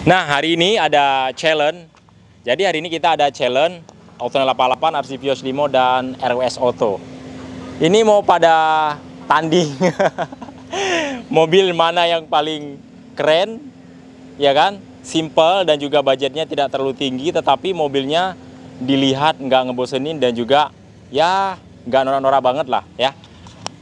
Nah, hari ini ada challenge. Jadi hari ini kita ada challenge Autonel 88, RC Vios Limo, dan RWS Auto. Ini mau pada tanding mobil mana yang paling keren, ya kan? Simple dan juga budgetnya tidak terlalu tinggi, tetapi mobilnya dilihat nggak ngebosenin dan juga ya nggak norak-norak banget lah ya.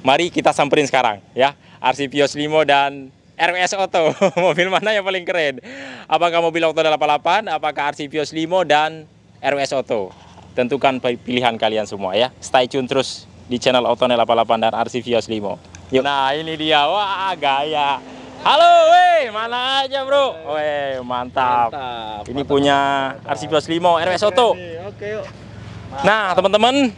Mari kita samperin sekarang ya, RC Vios Limo dan RWS Auto. Mobil mana yang paling keren? Apakah mobil Autonel 88, apakah RC Vios Limo, dan RWS Auto? Tentukan pilihan kalian semua ya. Stay tune terus di channel Autonel 88 dan RC Vios Limo. Yuk. Nah, ini dia. Wah, gaya. Halo, weh, mana aja bro? Weh, mantap. Ini mantap, punya RC Vios Limo, RWS Auto. Oke, yuk. Nah, teman-teman,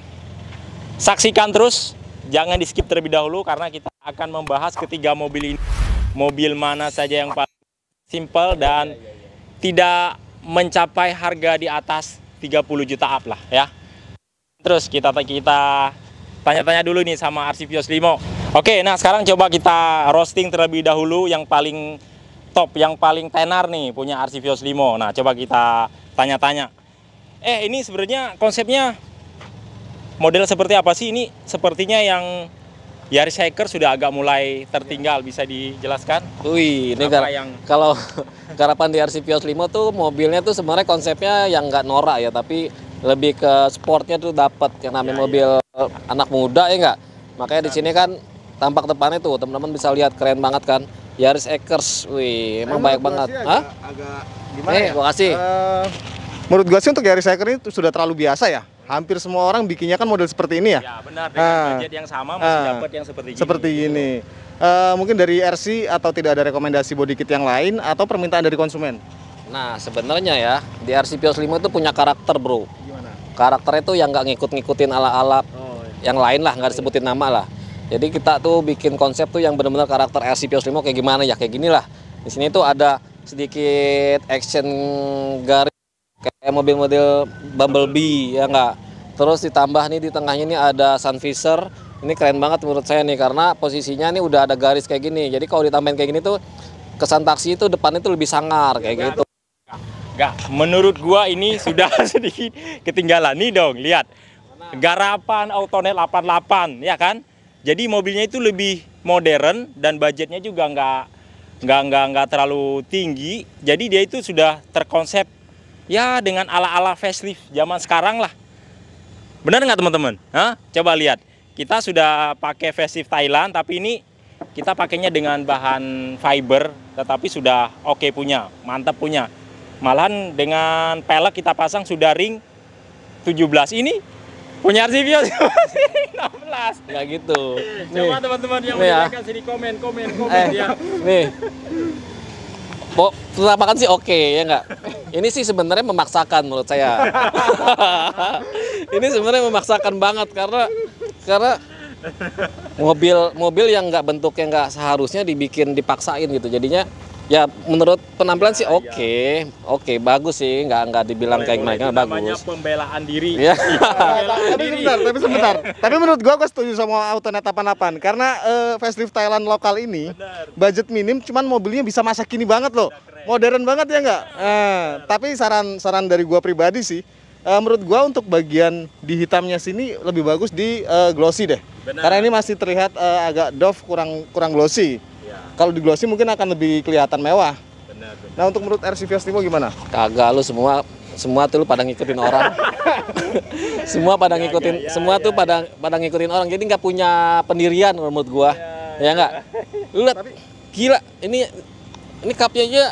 saksikan terus. Jangan di skip terlebih dahulu karena kita akan membahas ketiga mobil ini. Mobil mana saja yang paling simple dan tidak mencapai harga di atas 30 juta up lah ya. Terus kita tanya-tanya dulu nih sama RC Vios Limo. Oke, nah sekarang coba kita roasting terlebih dahulu yang paling top, yang paling tenar nih punya RC Vios Limo. Nah, coba kita tanya-tanya. Ini sebenarnya konsepnya model seperti apa sih? Ini sepertinya yang Yaris Hacker sudah agak mulai tertinggal, bisa dijelaskan? Wih, ini yang kalau garapan di RC Vios Limo tuh mobilnya tuh sebenarnya konsepnya yang nggak norak ya, tapi lebih ke sportnya tuh dapat yang namanya mobil anak muda ya nggak. Makanya di sini kan tampak depannya tuh teman-teman bisa lihat keren banget kan. Yaris Hackers, wih, emang banyak banget. Agak gimana ya? Gua kasih. Menurut gua sih untuk Yaris Hacker ini sudah terlalu biasa ya. Hampir semua orang bikinnya kan model seperti ini ya. Ya benar, dengan budget yang sama masih dapat yang seperti gini. Seperti ini. Mungkin dari RC atau tidak ada rekomendasi body kit yang lain atau permintaan dari konsumen? Nah, sebenarnya ya di RC Vios Limo itu punya karakter, bro. Gimana? Karakternya tuh yang nggak ngikut-ngikutin ala-ala yang lain lah, nggak disebutin nama lah. Jadi kita tuh bikin konsep tuh yang benar-benar karakter RC Vios Limo kayak gimana ya, kayak gini lah. Di sini tuh ada sedikit action garis kayak mobil-mobil Bumblebee ya nggak. Terus ditambah nih di tengahnya ini ada sun visor. Ini keren banget menurut saya nih karena posisinya nih udah ada garis kayak gini. Jadi kalau ditambahin kayak gini tuh kesan taksi itu depannya tuh lebih sangar kayak gitu. Enggak, menurut gua ini sudah sedikit ketinggalan nih dong. Lihat. Garapan Autonel 88 ya kan? Jadi mobilnya itu lebih modern dan budgetnya juga nggak terlalu tinggi. Jadi dia itu sudah terkonsep ya dengan ala-ala facelift zaman sekarang lah. Benar nggak teman-teman? Coba lihat. Kita sudah pakai facelift Thailand, tapi ini kita pakainya dengan bahan fiber, tetapi sudah oke punya, mantap punya. Malahan dengan pelek kita pasang sudah ring 17. Ini punya RC Vios 16. Nggak gitu. Coba teman-teman yang menanyakan sini komen ya. Nih. Penampakan sih oke ya nggak? Ini sih sebenarnya memaksakan menurut saya. Ini sebenarnya memaksakan banget karena mobil yang nggak bentuknya nggak seharusnya dipaksain gitu. Jadinya ya menurut penampilan sih oke, bagus sih, nggak dibilang kayak gimana, bagus. Namanya pembelaan diri. Ya. Tapi sebentar. Tapi menurut gua setuju sama Autonel 88 karena facelift Thailand lokal ini budget minim, cuman mobilnya bisa masa kini banget loh. Modern banget ya nggak? Tapi saran dari gua pribadi sih, menurut gua untuk bagian di hitamnya sini lebih bagus di glossy deh. Benar. Karena ini masih terlihat agak doff, kurang glossy. Ya. Kalau di glossy mungkin akan lebih kelihatan mewah. Benar. Nah, untuk menurut RC Vios Limo gimana? Kagak, lu semua tuh lu pada ngikutin orang. Semua pada ngikutin, tuh pada ngikutin orang. Jadi nggak punya pendirian menurut gua. Ya nggak? Lu lihat, gila. Ini cupnya aja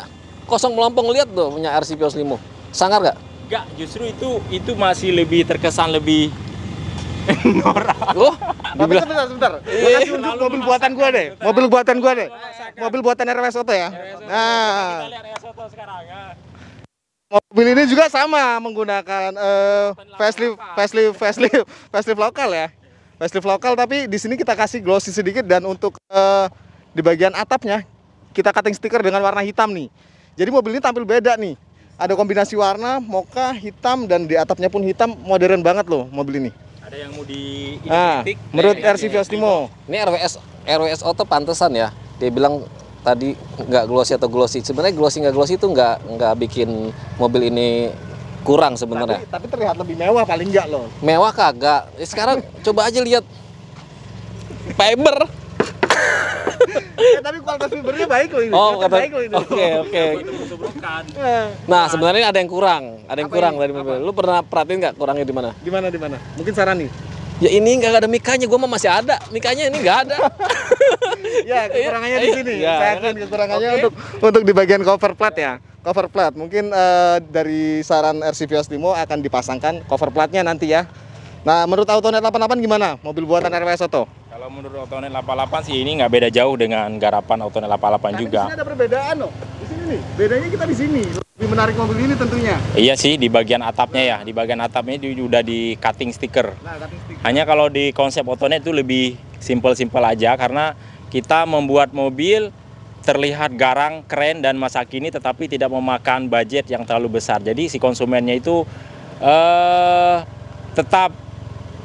kosong melompong, lihat tuh punya RC Vios Limo. Sangar nggak? Enggak, justru itu masih lebih terkesan lebih norak. Tapi sebentar. Makasih untuk mobil buatan gua deh. Mobil buatan RWS Auto ya. Nah, Kita lihat RWS Auto sekarang ya. mobil ini juga sama menggunakan facelift lokal ya. Facelift lokal, tapi di sini kita kasih glossy sedikit dan untuk di bagian atapnya kita cutting stiker dengan warna hitam nih. Jadi mobil ini tampil beda nih. Ada kombinasi warna mocha, hitam, dan di atapnya pun hitam, modern banget loh mobil ini. Ada yang mau di Menurut RC Vios Limo. Ini RWS Auto pantesan ya. Dia bilang tadi nggak glossy atau glossy. Sebenarnya glossy nggak glossy itu nggak bikin mobil ini kurang sebenarnya. Tapi terlihat lebih mewah paling nggak loh. Mewah kagak. Sekarang coba aja lihat fiber. Tapi kualitas fibernya baik loh ini. Oh, kata, baik loh ini. oke. Nah, sebenarnya ada yang kurang dari mobil. Lu pernah perhatiin nggak kurangnya di mana? Di mana? Mungkin saran nih. Ya ini nggak ada mikanya, gue mah masih ada. Mikanya ini nggak ada. Ya, kekurangannya di sini. Ya, Saya akuin kekurangannya untuk di bagian cover plate ya. Cover plate. Mungkin dari saran RC Vios Limo akan dipasangkan cover plate-nya nanti ya. Nah, menurut Autonet 88 gimana? Mobil buatan RWS Auto? Kalau menurut Autonet 88 sih ini nggak beda jauh dengan garapan Autonet 88 juga. Di sini ada perbedaan loh. Di sini nih. Bedanya kita di sini. Lebih menarik mobil ini tentunya. Iya sih, di bagian atapnya ya. Di bagian atapnya udah di cutting stiker. Nah, cutting stick. Hanya kalau di konsep Autonet itu lebih simple-simple aja karena kita membuat mobil terlihat garang, keren dan masa kini tetapi tidak memakan budget yang terlalu besar. Jadi si konsumennya itu tetap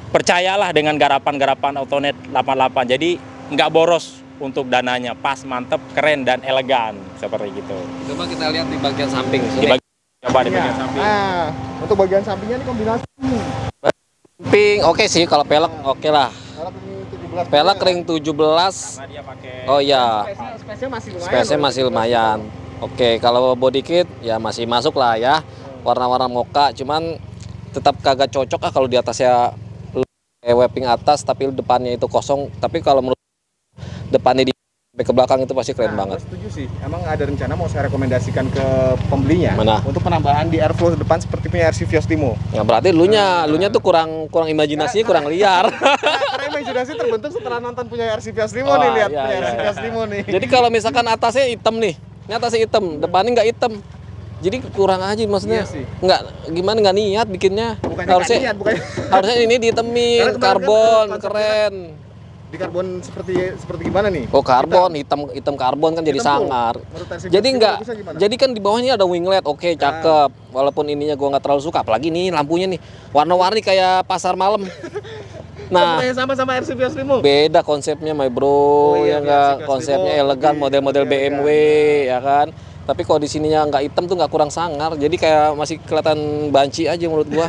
percayalah dengan garapan-garapan Autonet 88. Jadi nggak boros untuk dananya, pas, mantep, keren dan elegan seperti gitu. Coba kita lihat di bagian samping. Di bagian samping. Nah, untuk bagian sampingnya ini kombinasi. Samping oke sih, kalau pelek oke lah. Pelek ring 17. Karena dia pakai Oh iya. Space-nya masih lumayan. Space-nya masih lumayan. Oke, kalau body kit ya masih masuk lah ya. Warna-warna mocha, cuman tetap kagak cocok kalau di atasnya wrapping atas tapi depannya itu kosong. Tapi kalau menurut depannya di sampai ke belakang itu pasti keren banget. Setuju sih. Emang ada rencana mau saya rekomendasikan ke pembelinya. Mana? Untuk penambahan di airflow depan seperti punya RC Vios Limo. Ya berarti lunya tuh kurang imajinasinya kurang liar. Karena imajinasi terbentuk setelah nonton punya RC Vios Limo nih, lihat iya, punya iya. RC Vios Limo nih. Jadi kalau misalkan atasnya hitam nih, ini atasnya hitam, depannya nggak hitam. Jadi kurang aja maksudnya. Iya sih. Nggak niat bikinnya. Bukannya Harusnya nggak niat, bukannya. harusnya ini dihitemin, Karena kemarin karbon, kan keren. Di karbon seperti gimana nih? Oh karbon, hitam karbon kan jadi Hitam full. sangar. Menurut RC Vios Jadi Limo nggak, bagusnya gimana? jadi kan di bawahnya ada winglet, oke cakep. Walaupun ininya gua nggak terlalu suka, apalagi nih lampunya nih warna-warni kayak pasar malam. Nah, sama RC Vios Limo. beda konsepnya my bro, Oh iya, ya nggak, Vios konsepnya Limo, elegan, lebih model-model elegan. BMW ya kan. Tapi kalau di sininya nggak hitam tuh nggak kurang sangar, jadi kayak masih kelihatan banci aja menurut gua.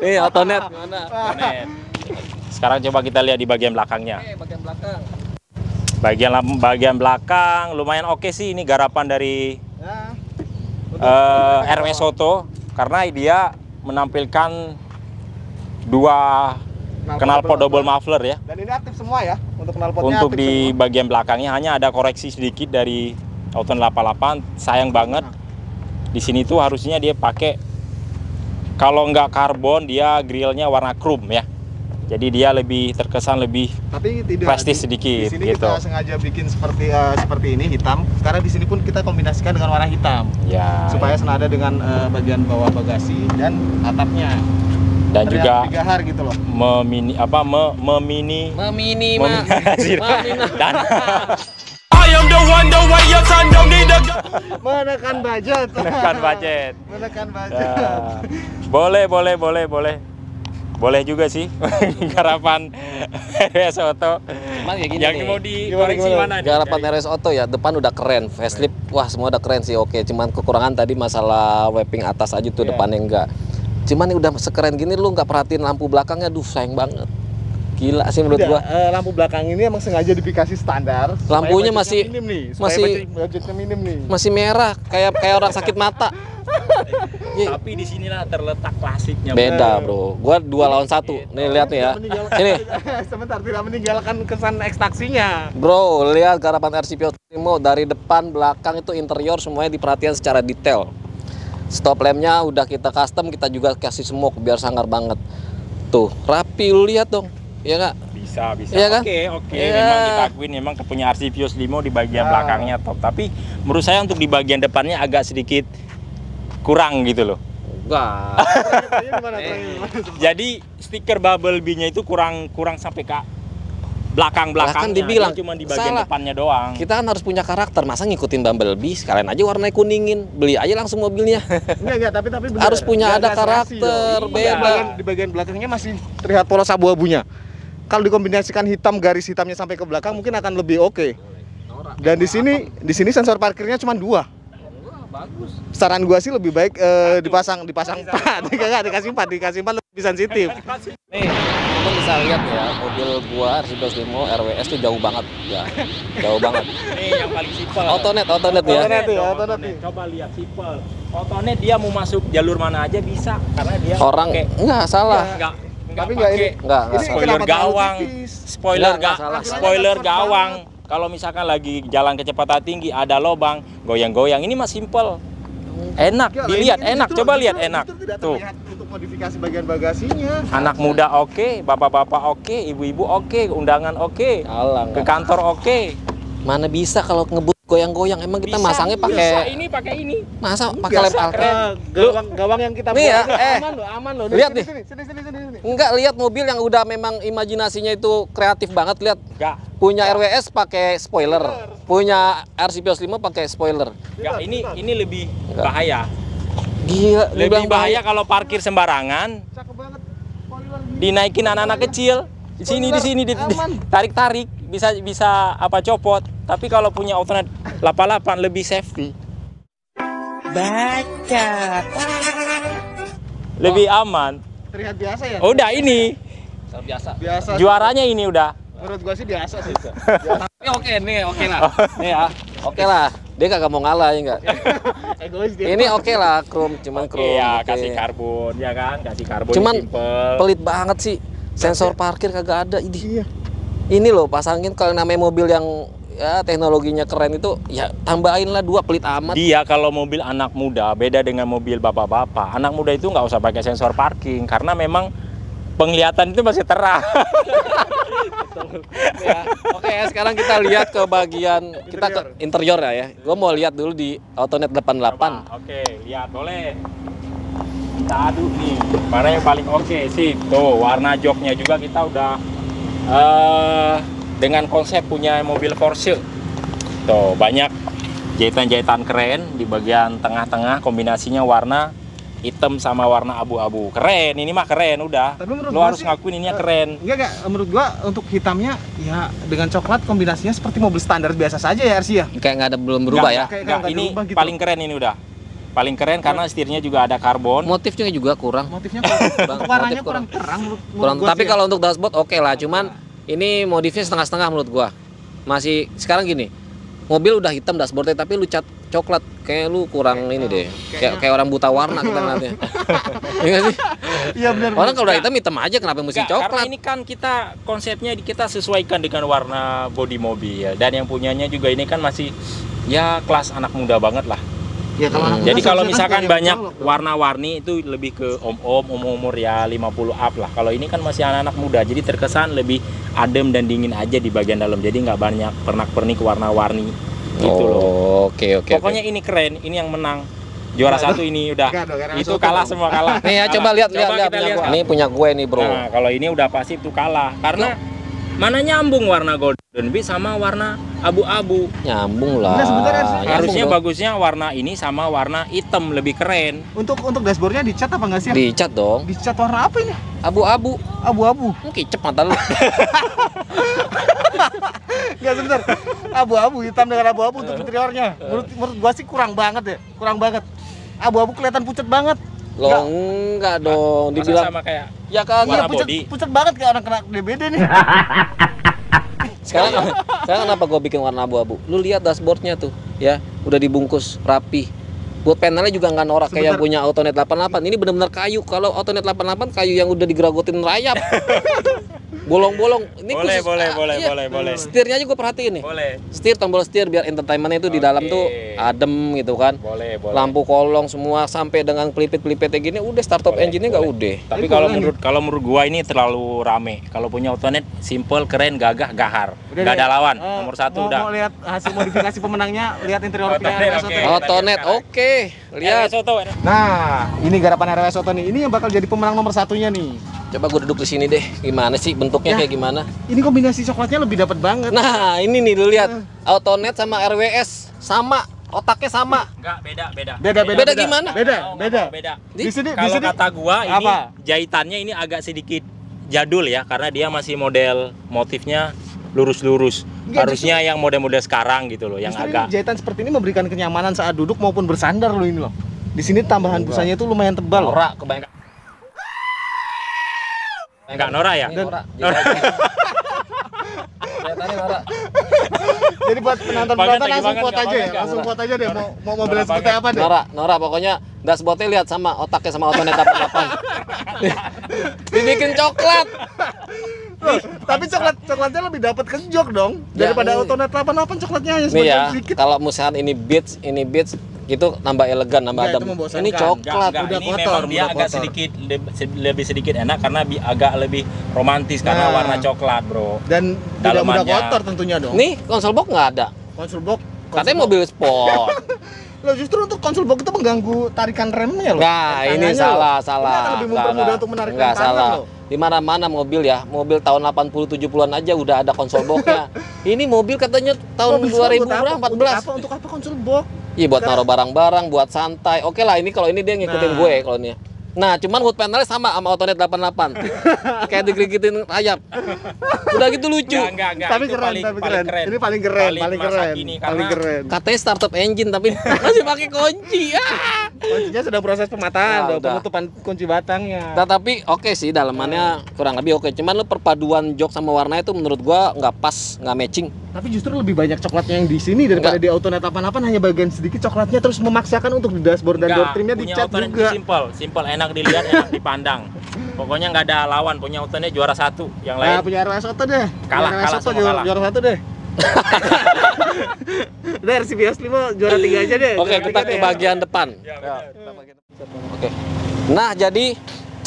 Nih Autonet gimana? Autonet. Sekarang coba kita lihat di bagian belakangnya. Oke, bagian belakang. Bagian belakang lumayan oke sih, ini garapan dari Nah, RWS Auto karena dia menampilkan dua knalpot double muffler ya. dan ini aktif semua ya untuk knalpotnya. Untuk aktif di semua. bagian belakangnya hanya ada koreksi sedikit dari Autonet 88. Sayang banget di sini tuh harusnya dia pakai, kalau nggak karbon dia grillnya warna chrome ya. Jadi dia lebih terkesan lebih Tapi tidak prestis sedikit di sini gitu. kita sengaja bikin seperti ini hitam. Karena di sini pun kita kombinasikan dengan warna hitam Ya. supaya senada dengan bagian bawah bagasi dan atapnya. Dan Terlihat juga tiga har gitu loh. memini dan Menekan budget. menekan budget. Menekan budget. Ya. Boleh juga sih garapan RWS Auto. Cuman kayak gini Yang nih. mau dikoreksi mana nih? Garapan RS Auto ya, depan udah keren, facelift, wah semua udah keren sih, oke. Cuman kekurangan tadi masalah wrapping atas aja tuh, depannya enggak. Cuman ini udah sekeren gini lu nggak perhatiin lampu belakangnya, duh sayang banget. Gila sih menurut gua. Lampu belakang ini emang sengaja dikasih standar. supaya Lampunya budgetnya masih- minim nih, budgetnya minim nih. Masih merah, kayak orang sakit mata. Tapi di sinilah terletak klasiknya. Beda bro, gua 2 lawan 1. Nih lihat nih ya. Ini Sebentar, tidak meninggalkan kesan ekstraksinya. bro, lihat garapan RC Vios Limo dari depan belakang itu interior semuanya diperhatikan secara detail. Stop lampnya udah kita custom, kita juga kasih smoke biar sangar banget. Tuh, rapi, lu lihat dong. Iya nggak? Bisa. Iya kan? Oke. Iya. Memang kita akuin memang punya RC Vios Limo di bagian belakangnya top. Tapi menurut saya untuk di bagian depannya agak sedikit kurang gitu loh. Enggak. Jadi stiker Bumblebee-nya itu kurang sampai ke belakang-belakangnya. Kan dibilang, Dia cuma di bagian salah. depannya doang. Kita kan harus punya karakter, masa ngikutin Bumblebee, sekalian aja warnanya kuningin, beli aja langsung mobilnya. Enggak, tapi bener. Harus punya Nggak ada kreasi karakter, dong. beda. Di bagian belakangnya masih terlihat polos abu-abunya. Kalau dikombinasikan hitam, garis hitamnya sampai ke belakang mungkin akan lebih oke. Dan di sini sensor parkirnya cuma 2. Bagus. Saran gua sih lebih baik dipasang 4. Dikasih 4 lebih sensitif. Nih, teman bisa lihat ya, mobil gua RC205 RWS tuh jauh banget ya. Jauh banget. Nih yang paling simpel. Autonet ya. Autonet. Coba lihat simpel. Autonet dia mau masuk jalur mana aja bisa karena dia Orang pakai- enggak salah. Enggak Tapi nggak pakai ini. Enggak Ini spoiler kenapa terlalu gawang. tipis? Nggak salah. Spoiler gawang. Kalau misalkan lagi jalan kecepatan tinggi ada lobang, goyang-goyang. Ini mah simpel. Enak, Enggak, dilihat ini enak. justru- Coba lihat justru- enak. justru tidak Tuh. terlihat untuk modifikasi bagian bagasinya. Anak muda oke, bapak-bapak oke, ibu-ibu oke, undangan oke, Salah. ke kantor oke. Mana bisa kalau ngebut goyang-goyang, emang kita masangnya Bisa, pakai ini pakai ini. masa pakai lem alket? Gawang yang kita Nih ya, aman loh. lihat nih. Sini. Enggak, lihat mobil yang udah memang imajinasinya itu kreatif banget. Lihat, Enggak, punya RWS pakai spoiler, punya RC5 pakai spoiler. enggak, ini lebih bahaya. Gila, Lebih dibilang bahaya kalau parkir sembarangan, Cakep banget. dinaikin anak-anak kecil. Di sini Aman. tarik-tarik bisa apa copot. Tapi kalau punya Autonet 88 lebih safety. Lebih aman. Terlihat biasa ya? Udah ini biasa. Biasa. juaranya ini udah. Menurut gua sih biasa sih. Ini oke lah. Nih ya, oke lah. Dia kagak mau ngalah ya enggak. Egois dia. Ini oke lah, chrome, cuman Oke chrome. ya, oke. kasih karbon ya kan, kasih karbon Cuman simple. pelit banget sih. Sensor parkir kagak ada ini. Iya. Ini loh, pasangin kalau namanya mobil yang ya teknologinya keren itu ya tambahin lah 2, pelit amat. Dia kalau mobil anak muda beda dengan mobil bapak-bapak. Anak muda itu nggak usah pakai sensor parking karena memang penglihatan itu masih terang. Ya, oke, sekarang kita lihat ke bagian kita ke interior ya. Gue mau lihat dulu di Autonet 88. Oke, lihat boleh. Kita adu nih, mana yang paling oke sih. Tuh, warna joknya juga kita udah dengan konsep punya mobil Porsche. Tuh, banyak jahitan-jahitan keren di bagian tengah-tengah, kombinasinya warna hitam sama warna abu-abu. Keren, ini mah keren udah. Tapi menurut Lo gua harus sih, ngakuin ininya keren. Enggak, menurut gua untuk hitamnya ya dengan coklat kombinasinya seperti mobil standar biasa saja ya RC ya. Kayak nggak ada belum berubah ya. Kayak Enggak, nggak ini dirubah gitu. paling keren ini udah. Paling keren karena setirnya juga ada karbon. Motifnya juga kurang. Motifnya untuk warnanya Motif kurang. kurang terang menurut Kurang, gua tapi sih ya. kalau untuk dashboard oke lah, cuman ini modifnya setengah-setengah menurut gua. Masih sekarang gini. Mobil udah hitam dashboardnya tapi lu cat coklat, kayak lu kurang ini deh. Kayak orang buta warna kita ngeliatnya. Iya nggak sih? Iya benar. Orang kalau udah hitam aja, kenapa mesti Enggak, karena coklat? ini kan kita konsepnya kita sesuaikan dengan warna bodi mobil dan yang punyanya juga ini kan masih ya kelas anak muda banget lah. Ya, kalau anak muda Jadi kalau seharusnya misalkan kan dari banyak colok dong. warna-warni itu lebih ke om-om, umur ya 50 up lah. Kalau ini kan masih anak-anak muda, jadi terkesan lebih adem dan dingin aja di bagian dalam. Jadi nggak banyak pernak-pernik warna-warni gitu loh. Oke. Pokoknya ini keren, ini yang menang. Juara satu ini udah. Enggak dong, karena Itu soto kalah dong. semua kalah. Nih ya, coba lihat Coba kita punya lihat. gua. Ini punya gue nih, Bro. Nah, kalau ini udah pasti itu kalah. Karena mana nyambung warna golden bee sama warna abu-abu. Nyambung lah. Enggak, sebentar, Ars. Nyambung Harusnya dong. bagusnya warna ini sama warna hitam lebih keren. Untuk dashboardnya dicat apa enggak sih? Dicat dong. Dicat warna apa ini? Abu-abu. Abu-abu. Kicep mata lu. Enggak sebentar. Abu-abu hitam dengan abu-abu untuk interiornya. Menurut gua sih kurang banget ya. Kurang banget. Abu-abu kelihatan pucat banget. Lo enggak dong, Masa dibilang sama kayak ya kagak. Warna Iya, body. pucat banget kayak orang kena DBD nih. Sekarang kenapa gue bikin warna abu-abu? Lu lihat dashboardnya tuh, ya, udah dibungkus rapi. Buat panelnya juga nggak norak kayak yang punya Autonet 88. Ini benar-benar kayu. Kalau Autonet 88 kayu yang udah digeragotin rayap. Bolong-bolong. Ini Boleh, khusus, boleh. Setirnya aja gue perhatiin nih. boleh. Setir, tombol setir biar entertainmentnya itu di dalam tuh adem gitu kan. Boleh. Lampu kolong semua sampai dengan pelipet-pelipetnya gini udah start up Boleh, engine-nya nggak boleh. udah. Tapi kalau menurut gua ini terlalu rame. Kalau punya Autonet simple, keren, gagah, gahar. Gak ada lawan. Nomor satu udah. Mau lihat hasil modifikasi pemenangnya, lihat interior Autonet, RWS oke. Auto. Autonet oke. Lihat. Soto. Nah, ini garapan RWS Auto nih. Ini yang bakal jadi pemenang nomor satunya nih. Coba gue duduk di sini deh. Gimana sih bentuknya Ya. kayak gimana? Ini kombinasi coklatnya lebih dapat banget. Nah, ini nih lu lihat. Autonet sama RWS sama, otaknya sama. Enggak, beda. Beda gimana? Beda. Di sini Kalau kata gua ini apa? jahitannya ini agak sedikit jadul ya karena dia masih model motifnya lurus-lurus. Enggak, Harusnya yang model-model sekarang gitu loh, yang Justru agak ini jahitan seperti ini memberikan kenyamanan saat duduk maupun bersandar loh ini loh. Di sini tambahan busanya itu lumayan tebal loh. Norak kebanyakan. enggak norak ya. Ini norak. Kelihatannya norak. Jadi buat penonton-penonton langsung quote aja ya, langsung quote aja deh mau mobilnya seperti apa deh. Norak pokoknya dashboardnya lihat sama otaknya sama Autonet 88. Dibikin coklat. Loh, tapi coklatnya lebih dapat ke jok dong daripada Autonet 88 coklatnya hanya Nih ya, sebagian sedikit. kalau misalkan ini beats itu nambah elegan, nambah Enggak, adem. itu membosankan. Ini coklat. udah ini kotor, memang dia udah agak kotor. sedikit lebih sedikit enak karena agak lebih romantis karena Nah. warna coklat, bro. Dan tidak mudah Dalamannya. kotor tentunya dong. Nih konsol box nggak ada. Konsol box. Katanya mobil sport. Loh, justru untuk konsol box itu mengganggu tarikan remnya loh. Nah, ini Tangannya salah, loh. salah. Ini akan lebih mempermudah untuk menarikkan Nggak, tangan salah. loh. Di mana-mana mobil ya, mobil tahun 80 70-an aja udah ada konsol boxnya. Ini mobil katanya tahun Mobil sport 2000 buat apa? berapa? 14. Untuk apa konsol box? Iya, buat naruh barang-barang, buat santai. Oke lah, ini kalau ini dia ngikutin Nah. gue kalau ini. Nah, cuman hood panelnya sama Autonet 88. Kayak digigit-gigitin rayap. Udah gitu lucu. Enggak. Tapi Itu keren, tapi keren. Ini paling keren, paling masa keren. kini, Paling karena keren. Katanya startup engine tapi masih pakai kunci. Kuncinya sudah proses pemataan, Nah, udah udah. penutupan kunci batangnya. Nah, tapi oke sih dalamannya kurang lebih oke. Cuman lu perpaduan jok sama warnanya itu menurut gua nggak pas, nggak matching. Tapi justru lebih banyak coklatnya yang di sini daripada Enggak. di Autonet 88 hanya bagian sedikit coklatnya terus memaksakan untuk di dashboard dan door trimnya punya dicat Autonet juga. simple, enak dilihat, enak dipandang. Pokoknya nggak ada lawan, punya Autonet juara satu, yang Nah, lain punya RWS Auto deh. Kalah, RWS kalah Auto sama juara, kalah. juara satu deh. Udah RC Vios 5 juara 3 aja deh. Oke, juara kita tiga ke deh. bagian depan. Ya, Oke. Nah, jadi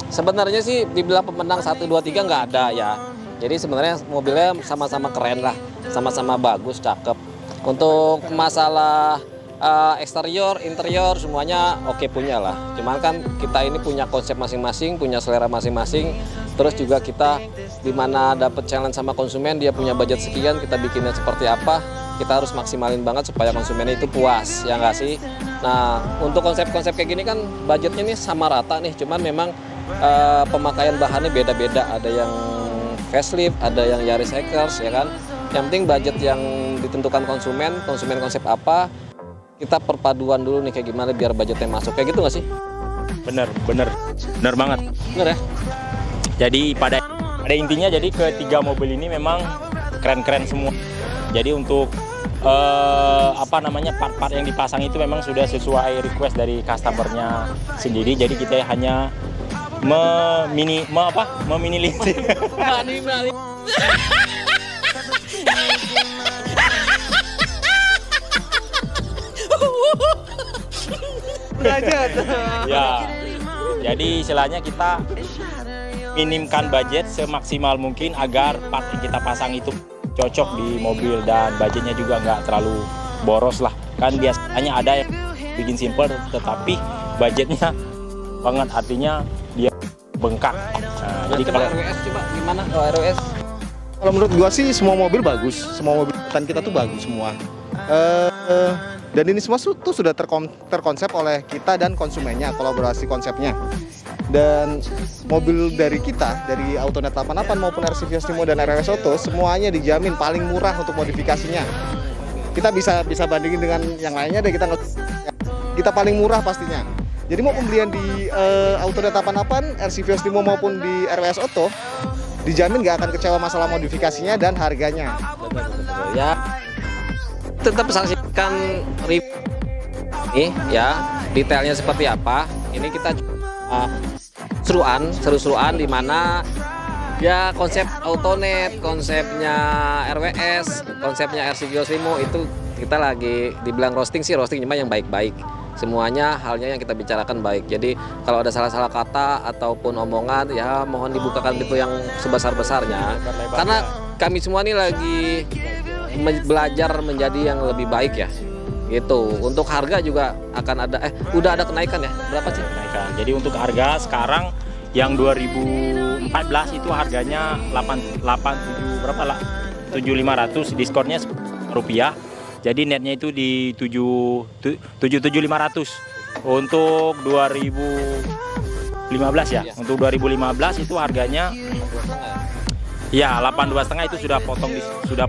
sebenarnya sih dibilang pemenang 1 2 3 nggak ada ya. Jadi sebenarnya mobilnya sama-sama keren lah, sama-sama bagus, cakep. Untuk masalah eksterior, interior semuanya oke punya lah. Cuman kan kita ini punya konsep masing-masing, punya selera masing-masing. Terus juga kita dimana dapat challenge sama konsumen, dia punya budget sekian, kita bikinnya seperti apa, kita harus maksimalin banget supaya konsumennya itu puas, ya nggak sih? Nah, untuk konsep-konsep kayak gini kan budgetnya nih sama rata nih, cuman memang pemakaian bahannya beda-beda, ada yang facelift, ada yang Yaris Hackers, ya kan? Yang penting budget yang ditentukan konsumen konsep apa, kita perpaduan dulu nih kayak gimana biar budgetnya masuk, kayak gitu nggak sih? bener banget. Bener ya? Jadi pada intinya jadi ketiga mobil ini memang keren-keren semua. Jadi untuk part-part yang dipasang itu memang sudah sesuai request dari customernya sendiri. Jadi kita hanya meminimalisir. Derajat. Ya. Jadi istilahnya kita minimkan budget semaksimal mungkin agar part yang kita pasang itu cocok di mobil dan budgetnya juga nggak terlalu boros lah. Kan biasanya ada yang bikin simple tetapi budgetnya banget, artinya dia bengkak. Nah, jadi Coba kalau RWS coba gimana kalau RWS? Kalau menurut gua sih semua mobil bagus, semua mobil kita tuh bagus semua. Dan ini semua tuh sudah terkonsep oleh kita dan konsumennya, kolaborasi konsepnya. Dan mobil dari kita, dari Autonet 88 maupun RC Vios Limo dan RWS Auto, semuanya dijamin paling murah untuk modifikasinya. Kita bisa bandingin dengan yang lainnya deh, kita paling murah pastinya. Jadi mau pembelian di Autonet 88, RC Vios Limo maupun di RWS Auto, dijamin nggak akan kecewa masalah modifikasinya dan harganya. Ya, tetap saksikan review ini ya, detailnya seperti apa. Ini kita seru-seruan di mana ya konsep Autonet, konsepnya RWS, konsepnya RC Vios Limo itu kita lagi dibilang roasting cuma yang baik-baik. Semuanya halnya yang kita bicarakan baik. Jadi kalau ada salah-salah kata ataupun omongan ya mohon dibukakan itu yang sebesar-besarnya. Karena kami semua ini lagi belajar menjadi yang lebih baik ya. Gitu. Untuk harga juga akan ada udah ada kenaikan ya. Berapa sih? kenaikan. Jadi untuk harga sekarang yang 2014 itu harganya 87 berapa lah? 7.500, diskonnya rupiah. Jadi netnya itu di 7.500. Untuk 2015 ya. Iya. Untuk 2015 itu harganya Ya, 82,5 itu sudah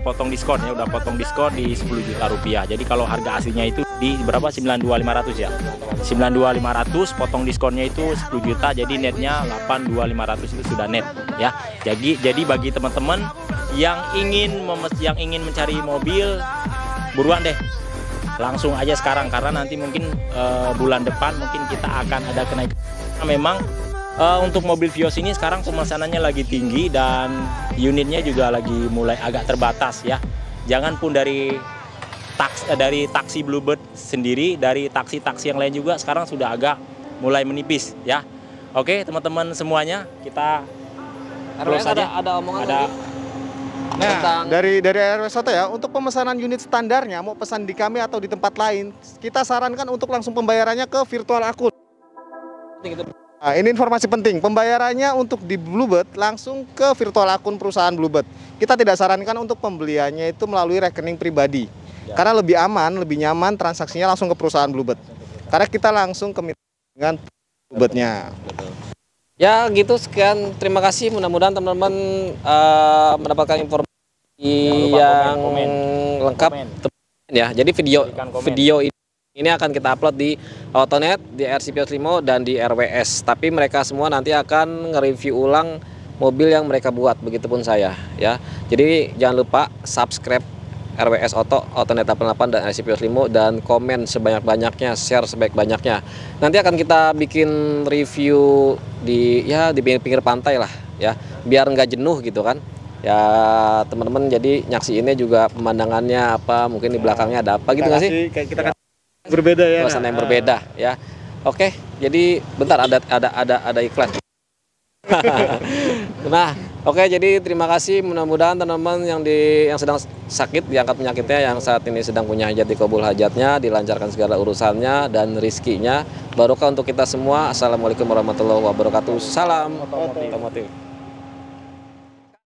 potong diskon ya, udah potong diskon di 10 juta rupiah. Jadi kalau harga aslinya itu di berapa? 92.500 ya. 92.500 potong diskonnya itu 10 juta, jadi netnya 82.500 itu sudah net ya. Jadi bagi teman-teman yang ingin mencari mobil, buruan deh. Langsung aja sekarang, karena nanti mungkin bulan depan mungkin kita akan ada kenaikan. Memang untuk mobil Vios ini sekarang pemesanannya lagi tinggi dan unitnya juga lagi mulai agak terbatas ya. Jangan pun dari taksi Bluebird sendiri, dari taksi-taksi yang lain juga sekarang sudah agak mulai menipis ya. Oke teman-teman semuanya, kita RWS ada omongan lagi? Nah, dari RWS Auto ya, untuk pemesanan unit standarnya mau pesan di kami atau di tempat lain, kita sarankan untuk langsung pembayarannya ke virtual akun. Nah, ini informasi penting, pembayarannya untuk di Bluebird langsung ke virtual akun perusahaan Bluebird. Kita tidak sarankan untuk pembeliannya itu melalui rekening pribadi. Ya. Karena lebih aman, lebih nyaman transaksinya langsung ke perusahaan Bluebird. Karena kita langsung ke dengan Bluebird-nya. Ya gitu, sekian, terima kasih, mudah-mudahan teman-teman mendapatkan informasi yang lengkap ya. Jadi video ini akan kita upload di Autonet, di RC Vios Limo, dan di RWS. Tapi mereka semua nanti akan nge-review ulang mobil yang mereka buat, begitupun saya ya. Jadi jangan lupa subscribe RWS Auto, Autonet 88 dan RC Vios Limo, dan komen sebanyak-banyaknya, share sebaik-banyaknya. Nanti akan kita bikin review di pinggir pantai lah ya, biar nggak jenuh gitu kan. Ya teman-teman, jadi nyaksiinnya juga pemandangannya apa, mungkin di belakangnya ada apa gitu nggak sih? Kayak kita kan berbeda ya. Suasana yang berbeda ya. Oke, jadi bentar ada iklan. Nah, oke, jadi terima kasih, mudah-mudahan teman-teman yang sedang sakit diangkat penyakitnya, yang saat ini sedang punya hajat dikabul hajatnya, dilancarkan segala urusannya dan rizkinya. Barokah untuk kita semua. Assalamualaikum warahmatullahi wabarakatuh. Salam otomotif.